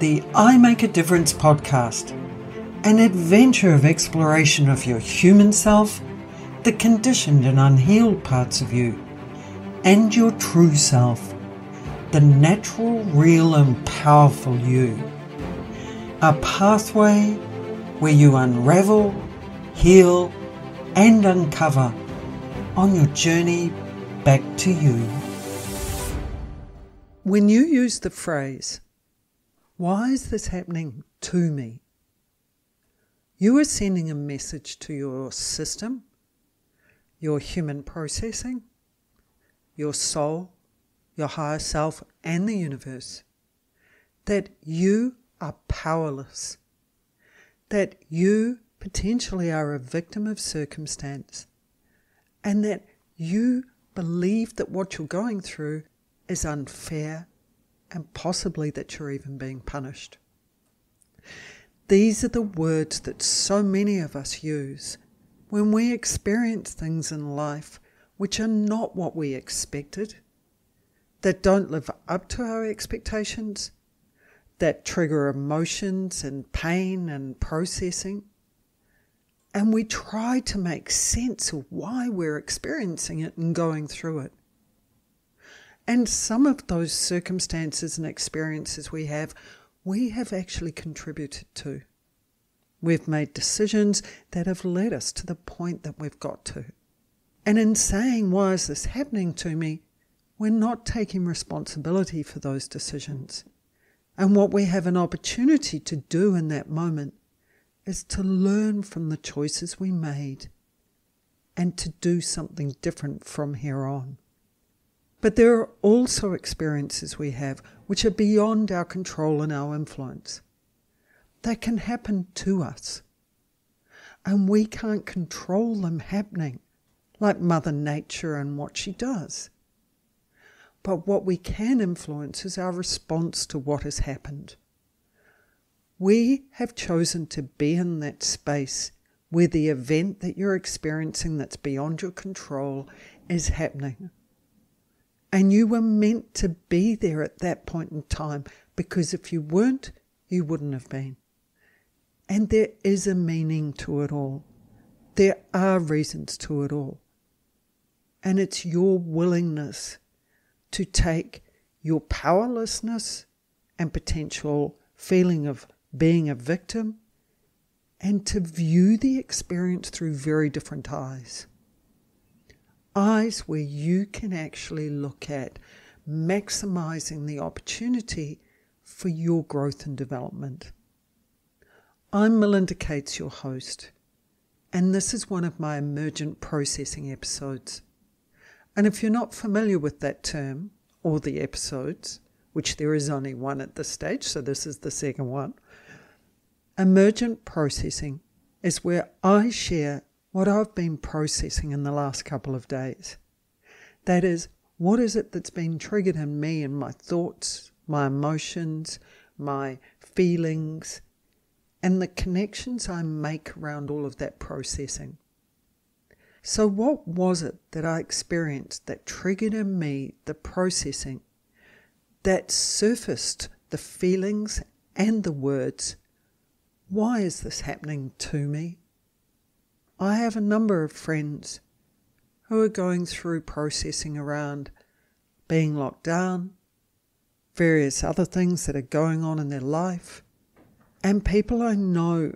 the I Make a Difference podcast, an adventure of exploration of your human self, the conditioned and unhealed parts of you, and your true self, the natural, real and powerful you. A pathway where you unravel, heal and uncover on your journey back to you. When you use the phrase, "Why is this happening to me?" you are sending a message to your system, your human processing, your soul, your higher self and the universe, that you are powerless, that you potentially are a victim of circumstance, and that you believe that what you're going through is unfair and possibly that you're even being punished. These are the words that so many of us use when we experience things in life which are not what we expected, that don't live up to our expectations, that trigger emotions and pain and processing, and we try to make sense of why we're experiencing it and going through it. And some of those circumstances and experiences we have actually contributed to. We've made decisions that have led us to the point that we've got to. And in saying, "Why is this happening to me?" we're not taking responsibility for those decisions. And what we have an opportunity to do in that moment is to learn from the choices we made and to do something different from here on. But there are also experiences we have which are beyond our control and our influence. They can happen to us, and we can't control them happening, like Mother Nature and what she does. But what we can influence is our response to what has happened. We have chosen to be in that space where the event that you're experiencing that's beyond your control is happening. And you were meant to be there at that point in time, because if you weren't, you wouldn't have been. And there is a meaning to it all. There are reasons to it all. And it's your willingness to take your powerlessness and potential feeling of being a victim and to view the experience through very different eyes. Eyes where you can actually look at maximizing the opportunity for your growth and development. I'm Melinda Cates, your host, and this is one of my emergent processing episodes. And if you're not familiar with that term or the episodes, which there is only one at this stage, so this is the second one, emergent processing is where I share what I've been processing in the last couple of days. That is, what is it that's been triggered in me and my thoughts, my emotions, my feelings, and the connections I make around all of that processing. So what was it that I experienced that triggered in me the processing that surfaced the feelings and the words, "Why is this happening to me?" I have a number of friends who are going through processing around being locked down, various other things that are going on in their life, and people I know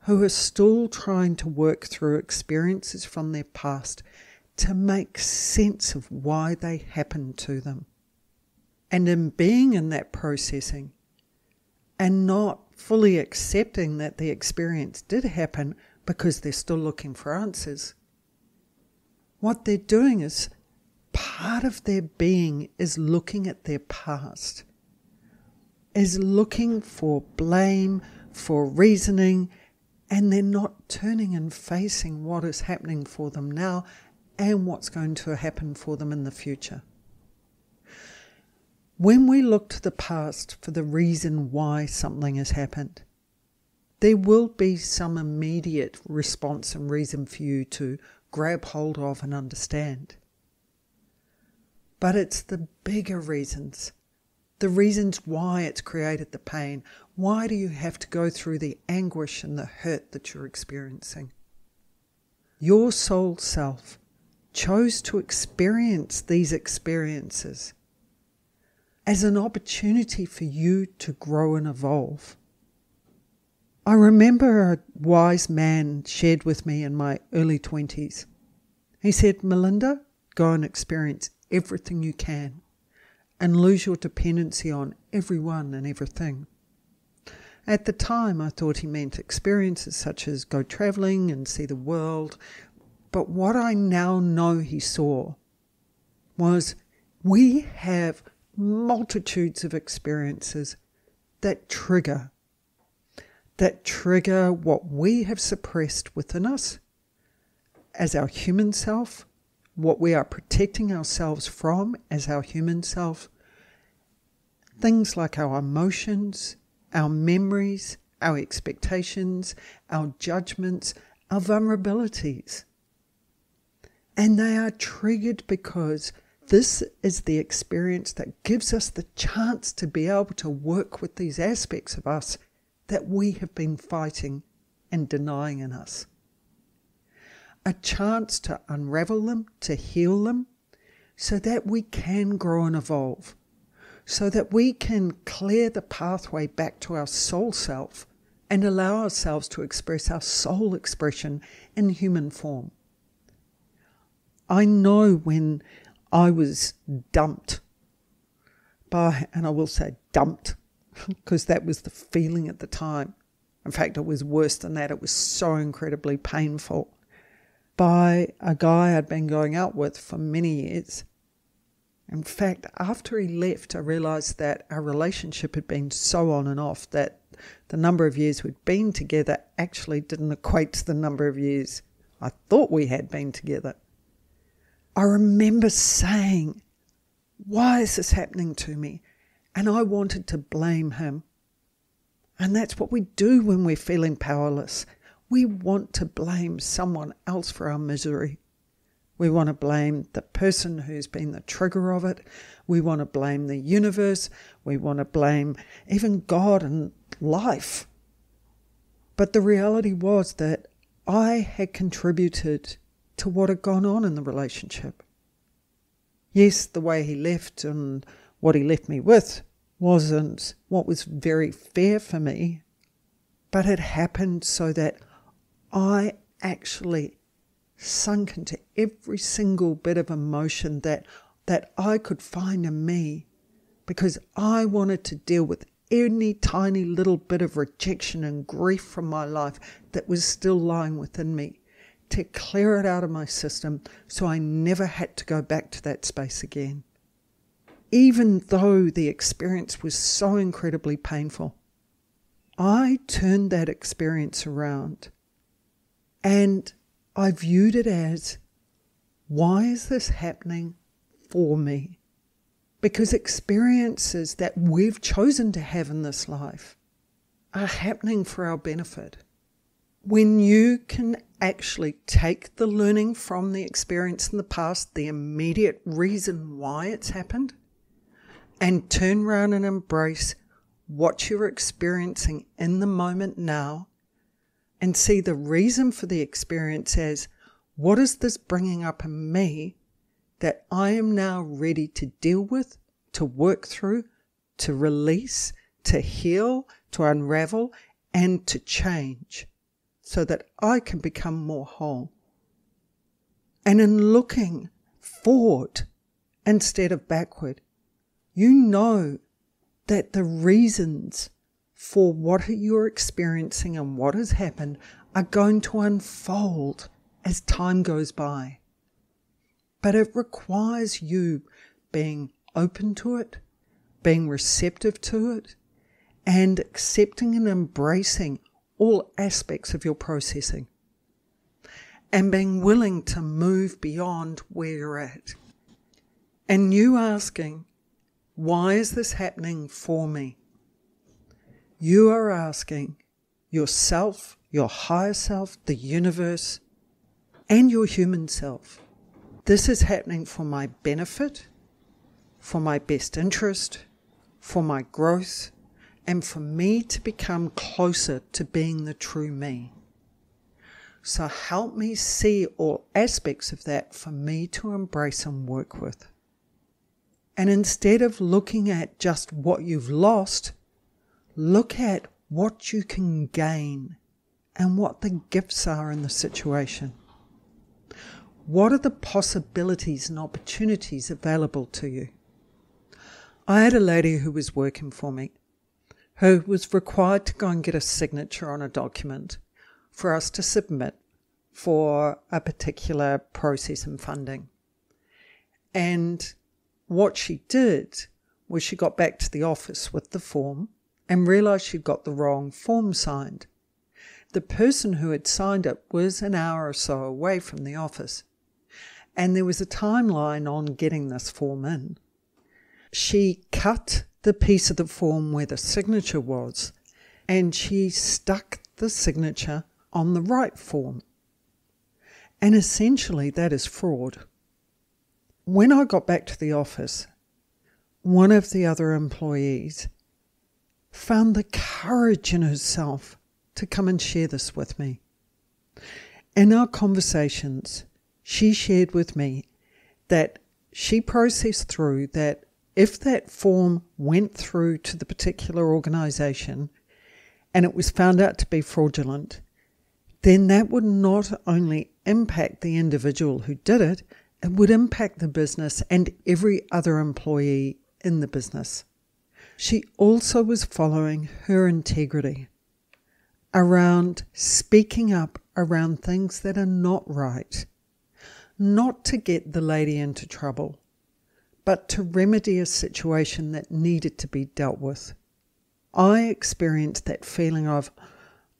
who are still trying to work through experiences from their past to make sense of why they happened to them. And in being in that processing and not fully accepting that the experience did happen because they're still looking for answers, what they're doing is part of their being is looking at their past, is looking for blame, for reasoning, and they're not turning and facing what is happening for them now and what's going to happen for them in the future. When we look to the past for the reason why something has happened, there will be some immediate response and reason for you to grab hold of and understand. But it's the bigger reasons, the reasons why it's created the pain, Why do you have to go through the anguish and the hurt that you're experiencing? Your soul self chose to experience these experiences as an opportunity for you to grow and evolve. I remember a wise man shared with me in my early 20s. He said, Melinda, go and experience everything you can and lose your dependency on everyone and everything. At the time, I thought he meant experiences such as go travelling and see the world. But what I now know he saw was we have multitudes of experiences that trigger what we have suppressed within us as our human self, what we are protecting ourselves from as our human self, things like our emotions, our memories, our expectations, our judgments, our vulnerabilities. And they are triggered because this is the experience that gives us the chance to be able to work with these aspects of us that we have been fighting and denying in us. A chance to unravel them, to heal them, so that we can grow and evolve, so that we can clear the pathway back to our soul self and allow ourselves to express our soul expression in human form. I know when I was dumped by, and I will say dumped, because that was the feeling at the time. In fact, it was worse than that. It was so incredibly painful. By a guy I'd been going out with for many years. In fact, after he left, I realised that our relationship had been so on and off that the number of years we'd been together actually didn't equate to the number of years I thought we had been together. I remember saying, why is this happening to me? And I wanted to blame him. And that's what we do when we're feeling powerless. We want to blame someone else for our misery. We want to blame the person who's been the trigger of it. We want to blame the universe. We want to blame even God and life. But the reality was that I had contributed to what had gone on in the relationship. Yes, the way he left and what he left me with wasn't what was very fair for me, but it happened so that I actually sunk into every single bit of emotion that I could find in me, because I wanted to deal with any tiny little bit of rejection and grief from my life that was still lying within me, to clear it out of my system so I never had to go back to that space again. Even though the experience was so incredibly painful, I turned that experience around and I viewed it as, why is this happening for me? Because experiences that we've chosen to have in this life are happening for our benefit. When you can actually take the learning from the experience in the past, the immediate reason why it's happened, and turn around and embrace what you're experiencing in the moment now, and see the reason for the experience as, what is this bringing up in me that I am now ready to deal with, to work through, to release, to heal, to unravel, and to change, so that I can become more whole. And in looking forward instead of backward, you know that the reasons for what you're experiencing and what has happened are going to unfold as time goes by. But it requires you being open to it, being receptive to it, and accepting and embracing all aspects of your processing, and being willing to move beyond where you're at. And you asking, why is this happening for me? You are asking yourself, your higher self, the universe, and your human self, this is happening for my benefit, for my best interest, for my growth, and for me to become closer to being the true me. So help me see all aspects of that for me to embrace and work with. And instead of looking at just what you've lost, look at what you can gain and what the gifts are in the situation. What are the possibilities and opportunities available to you? I had a lady who was working for me who was required to go and get a signature on a document for us to submit for a particular process and funding. And what she did was she got back to the office with the form and realised she'd got the wrong form signed. The person who had signed it was an hour or so away from the office, and there was a timeline on getting this form in. She cut the piece of the form where the signature was, and she stuck the signature on the right form. And essentially that is fraud. When I got back to the office, one of the other employees found the courage in herself to come and share this with me. In our conversations, she shared with me that she processed through that if that form went through to the particular organisation and it was found out to be fraudulent, then that would not only impact the individual who did it, it would impact the business and every other employee in the business. She also was following her integrity around speaking up around things that are not right, not to get the lady into trouble, but to remedy a situation that needed to be dealt with. I experienced that feeling of,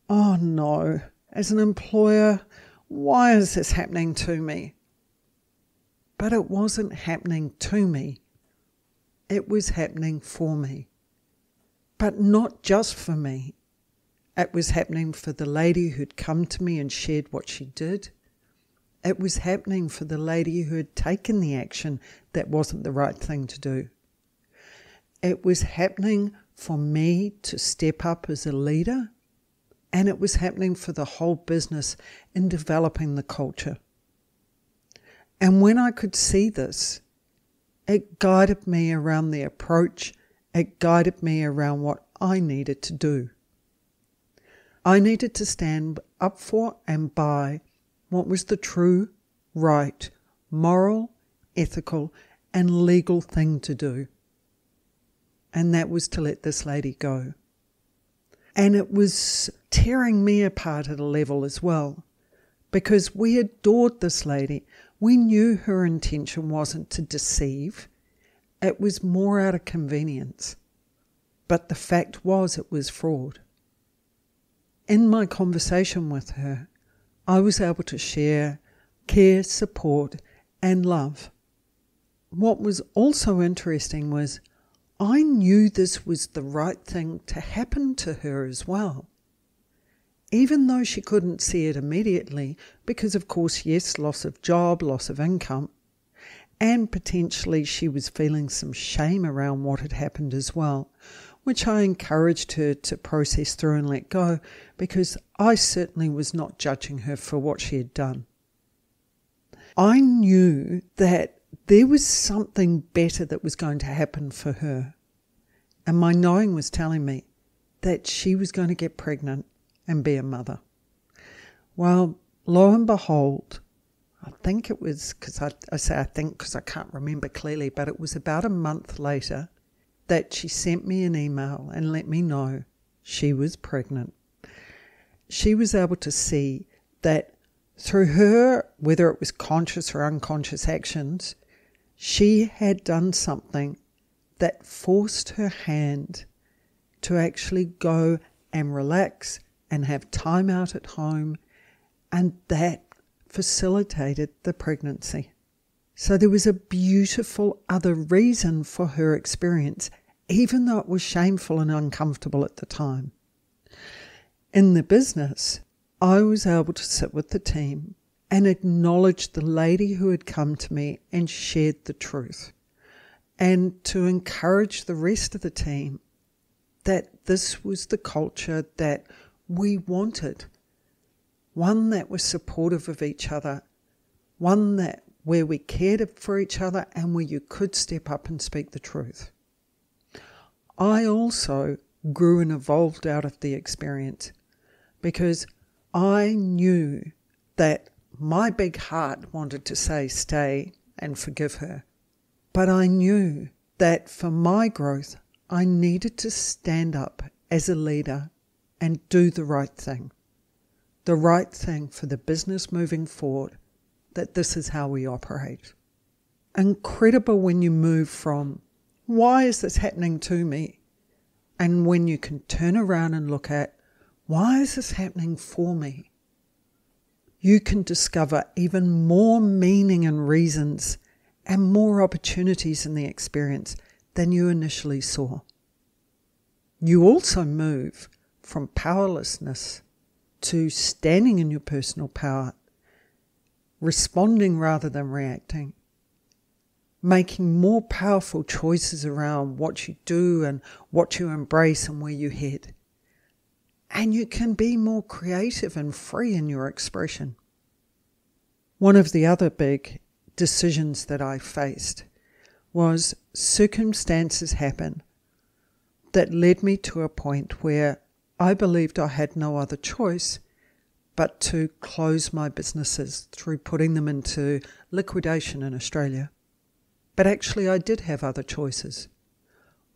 oh no, as an employer, why is this happening to me? But it wasn't happening to me. It was happening for me. But not just for me. It was happening for the lady who'd come to me and shared what she did. It was happening for the lady who had taken the action that wasn't the right thing to do. It was happening for me to step up as a leader, and it was happening for the whole business in developing the culture. And when I could see this, it guided me around the approach, it guided me around what I needed to do. I needed to stand up for and by what was the true, right, moral, ethical, and legal thing to do. And that was to let this lady go. And it was tearing me apart at a level as well, because we adored this lady. We knew her intention wasn't to deceive. It was more out of convenience. But the fact was it was fraud. In my conversation with her, I was able to share care, support, and love. What was also interesting was I knew this was the right thing to happen to her as well. Even though she couldn't see it immediately, because of course, yes, loss of job, loss of income, and potentially she was feeling some shame around what had happened as well, which I encouraged her to process through and let go, because I certainly was not judging her for what she had done. I knew that there was something better that was going to happen for her, and my knowing was telling me that she was going to get pregnant and be a mother. Well, lo and behold, I think it was, because I say I think because I can't remember clearly, but it was about a month later that she sent me an email and let me know she was pregnant. She was able to see that through her, whether it was conscious or unconscious actions, she had done something that forced her hand to actually go and relax and have time out at home, and that facilitated the pregnancy. So there was a beautiful other reason for her experience, even though it was shameful and uncomfortable at the time. In the business, I was able to sit with the team and acknowledge the lady who had come to me and shared the truth, and to encourage the rest of the team that this was the culture that we wanted. One that was supportive of each other, one that where we cared for each other and where you could step up and speak the truth. I also grew and evolved out of the experience because I knew that my big heart wanted to say stay and forgive her. But I knew that for my growth, I needed to stand up as a leader and do the right thing. The right thing for the business moving forward, that this is how we operate. Incredible when you move from, why is this happening to me? And when you can turn around and look at, why is this happening for me? You can discover even more meaning and reasons and more opportunities in the experience than you initially saw. You also move from powerlessness to standing in your personal power, responding rather than reacting, making more powerful choices around what you do and what you embrace and where you head. And you can be more creative and free in your expression. One of the other big decisions that I faced was circumstances happen that led me to a point where I believed I had no other choice but to close my businesses through putting them into liquidation in Australia. But actually I did have other choices.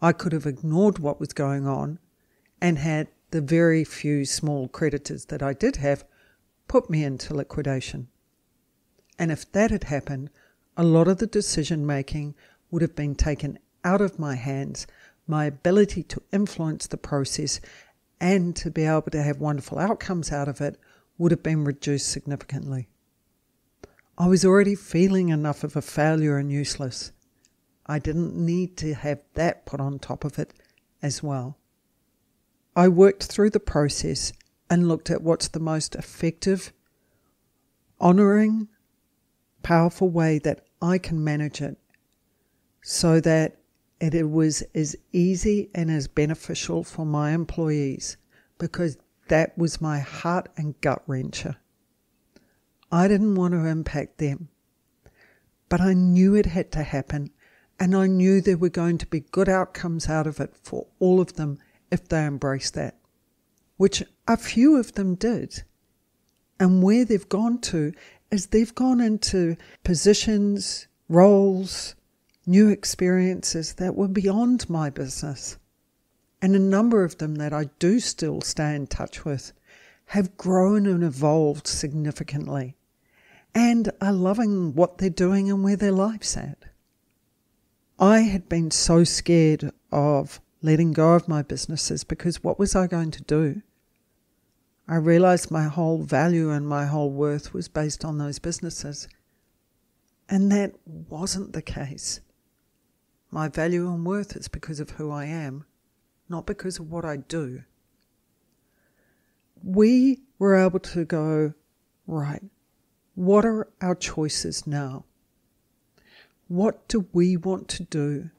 I could have ignored what was going on and had the very few small creditors that I did have put me into liquidation. And if that had happened, a lot of the decision making would have been taken out of my hands, my ability to influence the process and to be able to have wonderful outcomes out of it would have been reduced significantly. I was already feeling enough of a failure and useless. I didn't need to have that put on top of it as well. I worked through the process and looked at what's the most effective, honouring, powerful way that I can manage it so that it was as easy and as beneficial for my employees, because that was my heart and gut wrencher. I didn't want to impact them, but I knew it had to happen, and I knew there were going to be good outcomes out of it for all of them if they embraced that, which a few of them did. And where they've gone to is they've gone into positions, roles, new experiences that were beyond my business. And a number of them that I do still stay in touch with have grown and evolved significantly and are loving what they're doing and where their life's at. I had been so scared of letting go of my businesses because what was I going to do? I realised my whole value and my whole worth was based on those businesses. And that wasn't the case. My value and worth is because of who I am, not because of what I do. We were able to go, right, what are our choices now? What do we want to do?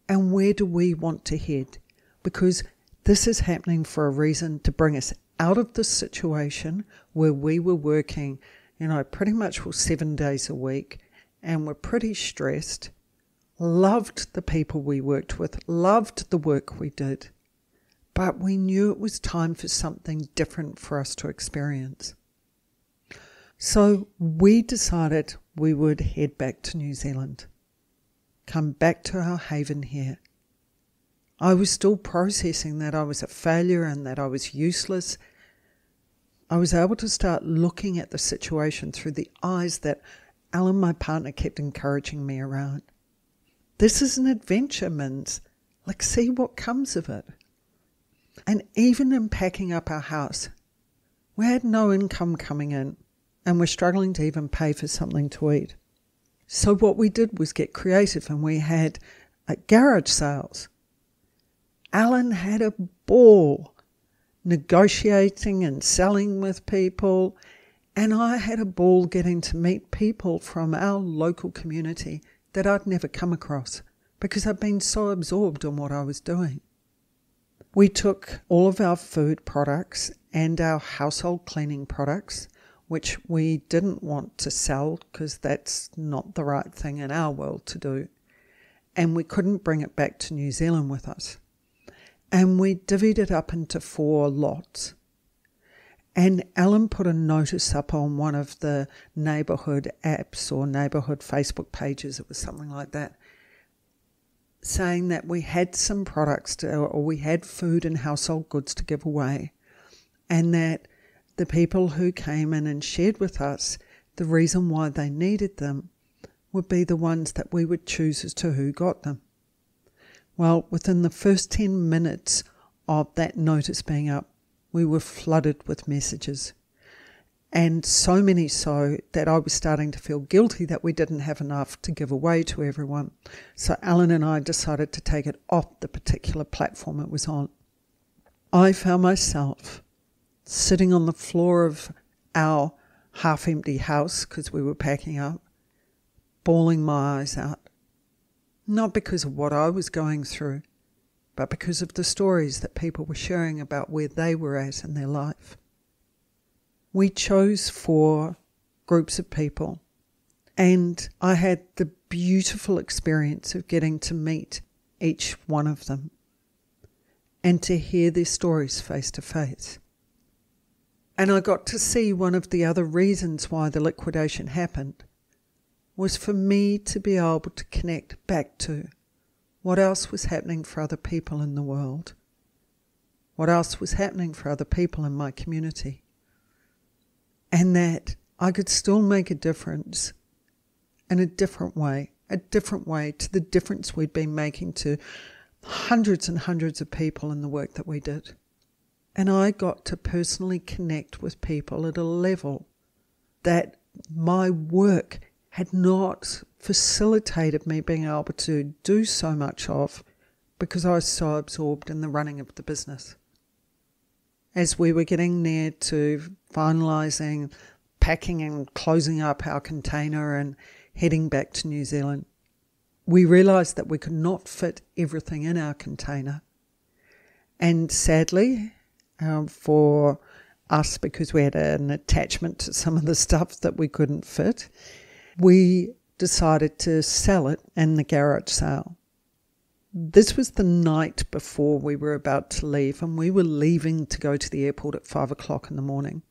And where do we want to head? Because this is happening for a reason, to bring us out of this situation where we were working, pretty much 7 days a week, and were pretty stressed, loved the people we worked with, loved the work we did, but we knew it was time for something different for us to experience. So we decided we would head back to New Zealand, come back to our haven here. I was still processing that I was a failure and that I was useless. I was able to start looking at the situation through the eyes that Alan, my partner, kept encouraging me around. This is an adventure, Mins. See what comes of it. And even in packing up our house, we had no income coming in and we're struggling to even pay for something to eat. So what we did was get creative, and we had garage sales. Alan had a ball negotiating and selling with people, and I had a ball getting to meet people from our local community that I'd never come across because I'd been so absorbed in what I was doing. We took all of our food products and our household cleaning products, which we didn't want to sell because that's not the right thing in our world to do, and we couldn't bring it back to New Zealand with us. And we divvied it up into 4 lots. And Alan put a notice up on one of the neighbourhood apps or neighbourhood Facebook pages, it was something like that, saying that we had some products or we had food and household goods to give away, and that the people who came in and shared with us the reason why they needed them would be the ones that we would choose as to who got them. Well, within the first 10 minutes of that notice being up, we were flooded with messages. And so many so that I was starting to feel guilty that we didn't have enough to give away to everyone. So Alan and I decided to take it off the particular platform it was on. I found myself sitting on the floor of our half-empty house because we were packing up, bawling my eyes out. Not because of what I was going through, but because of the stories that people were sharing about where they were at in their life. We chose 4 groups of people, and I had the beautiful experience of getting to meet each one of them and to hear their stories face to face. And I got to see one of the other reasons why the liquidation happened was for me to be able to connect back to what else was happening for other people in the world, what else was happening for other people in my community, and that I could still make a difference in a different way to the difference we'd been making to hundreds and hundreds of people in the work that we did. And I got to personally connect with people at a level that my work had not facilitated me being able to do so much of because I was so absorbed in the running of the business. As we were getting near to finalising, packing and closing up our container and heading back to New Zealand, we realised that we could not fit everything in our container. And sadly, for us, because we had an attachment to some of the stuff that we couldn't fit, we decided to sell it in the garage sale. This was the night before we were about to leave, and we were leaving to go to the airport at 5 o'clock in the morning.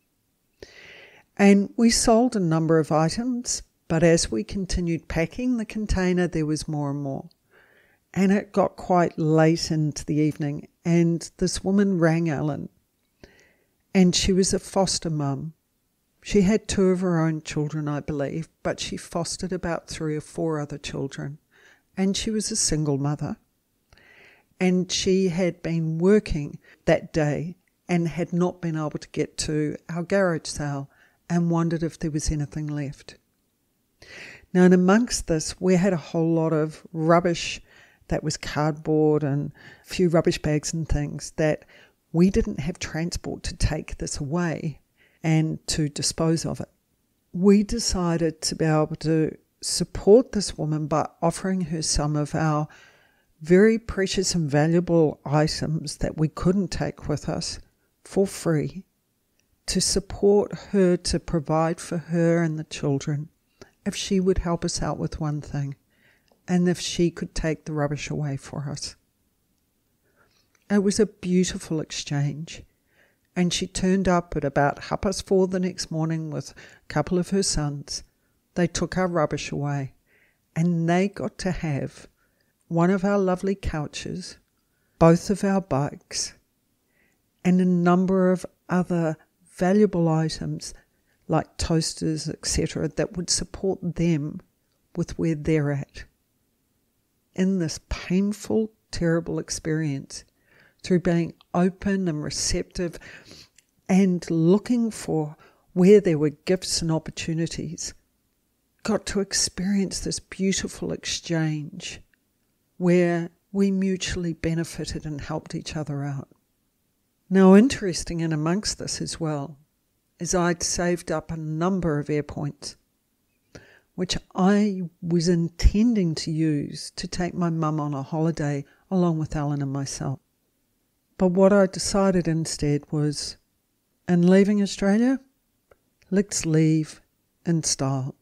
And we sold a number of items, but as we continued packing the container, there was more and more. And it got quite late into the evening, and this woman rang Ellen, and she was a foster mum. She had 2 of her own children, I believe, but she fostered about 3 or 4 other children, and she was a single mother. And she had been working that day and had not been able to get to our garage sale and wondered if there was anything left. Now, in amongst this, we had a whole lot of rubbish that was cardboard and a few rubbish bags and things that we didn't have transport to take this away and to dispose of it. We decided to be able to support this woman by offering her some of our very precious and valuable items that we couldn't take with us for free to support her, to provide for her and the children if she would help us out with one thing and if she could take the rubbish away for us. It was a beautiful exchange. And she turned up at about 4:30 the next morning with a couple of her sons. They took our rubbish away, and they got to have one of our lovely couches, both of our bikes, and a number of other valuable items like toasters, etc., that would support them with where they're at in this painful, terrible experience. Through being open and receptive and looking for where there were gifts and opportunities, got to experience this beautiful exchange where we mutually benefited and helped each other out. Now, interesting in amongst this as well is I'd saved up a number of air points, which I was intending to use to take my mum on a holiday along with Alan and myself. But what I decided instead was, in leaving Australia, let's leave in style.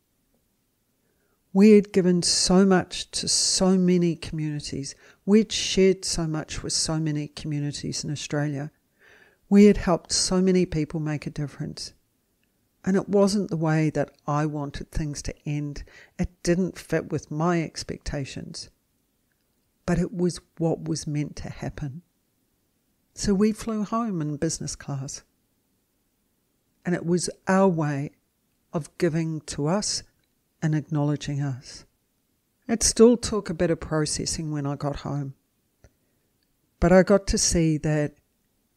We had given so much to so many communities. We'd shared so much with so many communities in Australia. We had helped so many people make a difference. And it wasn't the way that I wanted things to end. It didn't fit with my expectations. But it was what was meant to happen. So we flew home in business class. And it was our way of giving to us and acknowledging us. It still took a bit of processing when I got home. But I got to see that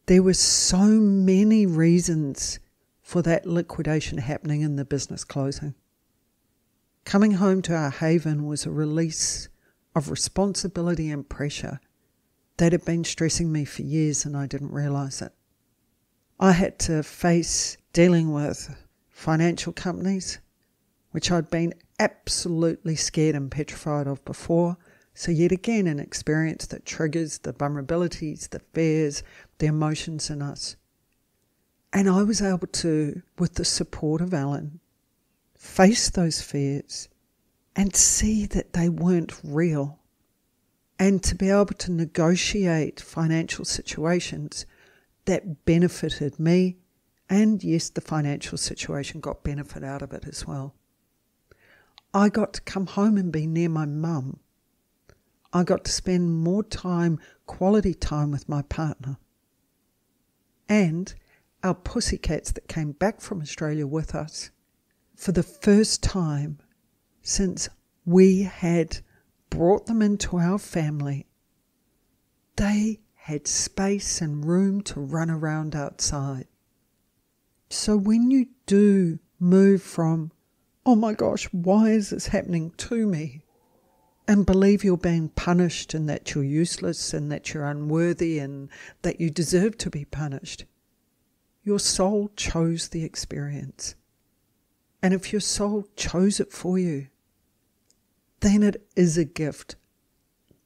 there were so many reasons for that liquidation happening in the business closing. Coming home to our haven was a release of responsibility and pressure that had been stressing me for years and I didn't realise it. I had to face dealing with financial companies, which I'd been absolutely scared and petrified of before. So yet again, an experience that triggers the vulnerabilities, the fears, the emotions in us. And I was able to, with the support of Alan, face those fears and see that they weren't real. And to be able to negotiate financial situations that benefited me. And yes, the financial situation got benefit out of it as well. I got to come home and be near my mum. I got to spend more time, quality time with my partner. And our pussycats that came back from Australia with us, for the first time since we had brought them into our family, they had space and room to run around outside. So when you do move from, oh my gosh, why is this happening to me? And believe you're being punished and that you're useless and that you're unworthy and that you deserve to be punished. Your soul chose the experience. And if your soul chose it for you, then it is a gift.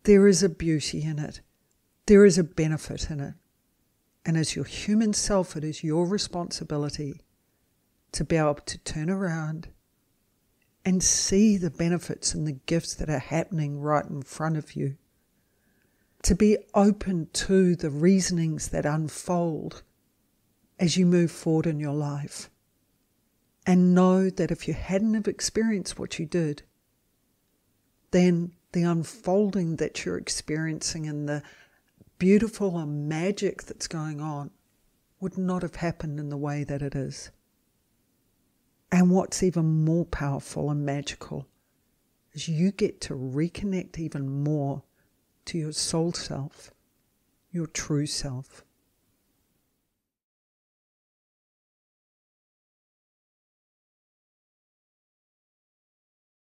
There is a beauty in it. There is a benefit in it. And as your human self, it is your responsibility to be able to turn around and see the benefits and the gifts that are happening right in front of you. To be open to the reasonings that unfold as you move forward in your life. And know that if you hadn't have experienced what you did, then the unfolding that you're experiencing and the beautiful and magic that's going on would not have happened in the way that it is. And what's even more powerful and magical is you get to reconnect even more to your soul self, your true self.